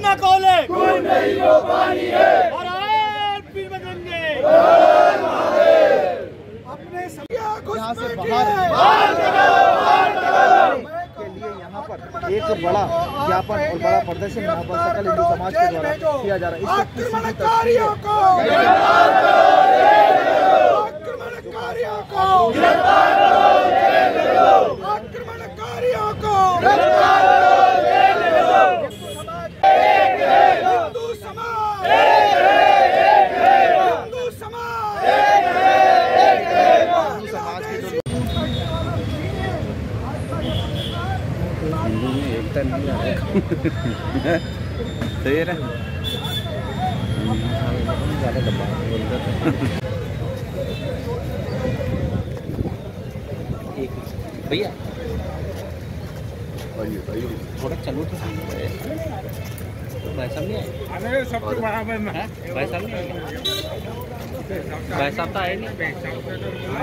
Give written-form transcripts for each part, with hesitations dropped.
का कौल है, कोई नहीं जो पानी है। हर हर पीर बजरंगे। अपने यहाँ से बाहर के लिए यहाँ पर एक बड़ा ज्ञापन और बड़ा प्रदर्शन यहाँ पर सकल हिंदू समाज के द्वारा किया जा रहा है। आक्रमणकारियों को हिंदू समाज हिंदू में एकता नहीं है। सही है ना? ज़्यादा डब्बा भैया थोड़ा चलो तो सही है। भाई साहब नहीं आए? भाई साहब नहीं आए? भाई साहब तो आए नहीं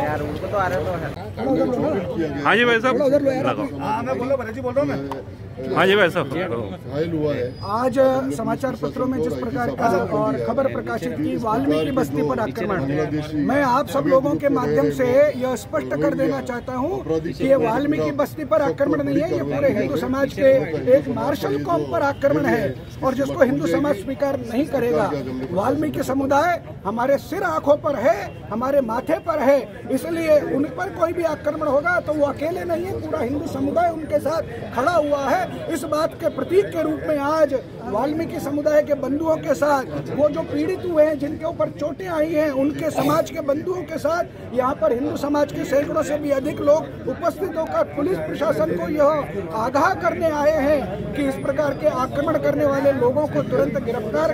यार, उनको तो आ रहे तो है। हाँ जी भाई साहब, मैं बोल रहा हूँ मैं। हाँ जी भाई साहब, घायल हुआ है। आज समाचार पत्रों में जिस प्रकार का और खबर प्रकाशित की वाल्मीकि बस्ती पर आक्रमण, मैं आप सब लोगों के माध्यम से यह स्पष्ट कर देना चाहता हूं कि ये वाल्मीकि बस्ती पर आक्रमण नहीं है, ये पूरे हिंदू समाज के एक मार्शल कॉम पर आक्रमण है और जिसको हिंदू समाज स्वीकार नहीं करेगा। वाल्मीकि समुदाय हमारे सिर आंखों पर है, हमारे माथे पर है, इसलिए उन पर कोई भी आक्रमण होगा तो वो अकेले नहीं है, पूरा हिंदू समुदाय उनके साथ खड़ा हुआ है। इस बात के प्रतीक के रूप में आज वाल्मीकि समुदाय के बंधुओं के साथ, वो जो पीड़ित हुए हैं, जिनके ऊपर चोटें आई हैं, उनके समाज के बंधुओं के साथ यहाँ पर हिंदू समाज के सैकड़ों से भी अधिक लोग उपस्थित होकर पुलिस प्रशासन को यह आगाह करने आए हैं कि इस प्रकार के आक्रमण करने वाले लोगों को तुरंत गिरफ्तार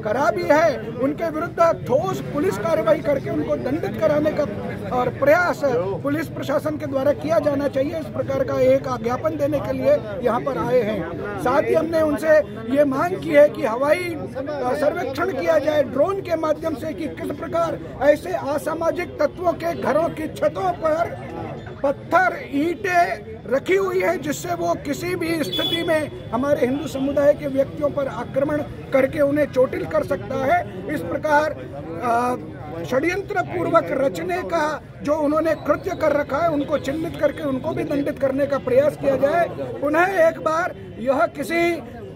करा भी है, उनके विरुद्ध ठोस पुलिस कार्रवाई करके उनको दंडित कराने का और प्रयास पुलिस प्रशासन के द्वारा किया जाना चाहिए। इस प्रकार का एक ज्ञापन देने के लिए यहाँ पर आए हैं। साथ ही हमने उनसे ये मांग की है कि हवाई सर्वेक्षण किया जाए ड्रोन के माध्यम से कि किस प्रकार ऐसे असामाजिक तत्वों के घरों की छतों पर पत्थर ईंटें रखी हुई है जिससे वो किसी भी स्थिति में हमारे हिंदू समुदाय के व्यक्तियों पर आक्रमण करके उन्हें चोटिल कर सकता है। इस प्रकार षड्यंत्र पूर्वक रचने का जो उन्होंने कृत्य कर रखा है उनको चिन्हित करके उनको भी दंडित करने का प्रयास किया जाए। पुनः एक बार यह किसी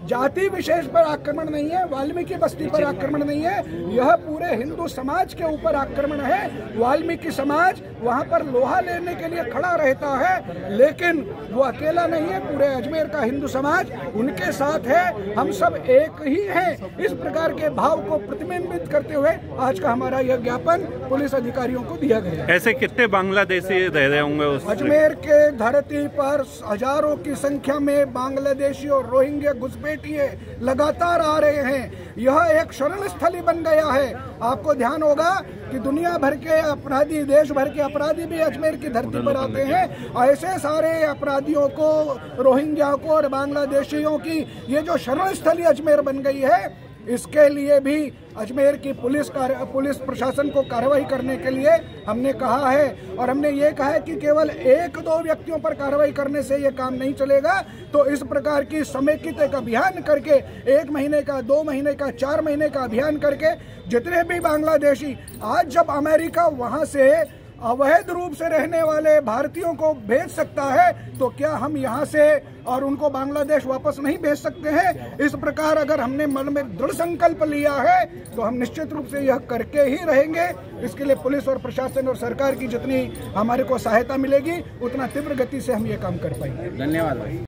जाति विशेष पर आक्रमण नहीं है, वाल्मीकि बस्ती पर आक्रमण नहीं है, यह पूरे हिंदू समाज के ऊपर आक्रमण है। वाल्मीकि समाज वहां पर लोहा लेने के लिए खड़ा रहता है, लेकिन वो अकेला नहीं है, पूरे अजमेर का हिंदू समाज उनके साथ है, हम सब एक ही हैं। इस प्रकार के भाव को प्रतिबिंबित करते हुए आज का हमारा यह ज्ञापन पुलिस अधिकारियों को दिया गया। ऐसे कितने बांग्लादेशी रह रहे होंगे उस अजमेर के धरती पर हजारों की संख्या में बांग्लादेशी और रोहिंग्या घुसपैठिए लगातार आ रहे हैं। यह एक शरण स्थली बन गया है। आपको ध्यान होगा कि दुनिया भर के अपराधी, देश भर के अपराधी भी अजमेर की धरती पर आते हैं। ऐसे सारे अपराधियों को, रोहिंग्या को और बांग्लादेशियों की ये जो शरण स्थली अजमेर बन गई है, इसके लिए भी अजमेर की पुलिस प्रशासन को कार्रवाई करने के लिए हमने कहा है। और हमने ये कहा है कि केवल एक दो व्यक्तियों पर कार्रवाई करने से ये काम नहीं चलेगा, तो इस प्रकार की समेकित एक अभियान करके 1 महीने का, 2 महीने का, 4 महीने का अभियान करके जितने भी बांग्लादेशी, आज जब अमेरिका वहां से अवैध रूप से रहने वाले भारतीयों को भेज सकता है, तो क्या हम यहाँ से और उनको बांग्लादेश वापस नहीं भेज सकते हैं? इस प्रकार अगर हमने मन में दृढ़ संकल्प लिया है तो हम निश्चित रूप से यह करके ही रहेंगे। इसके लिए पुलिस और प्रशासन और सरकार की जितनी हमारे को सहायता मिलेगी, उतना तीव्र गति से हम ये काम कर पाएंगे। धन्यवाद भाई।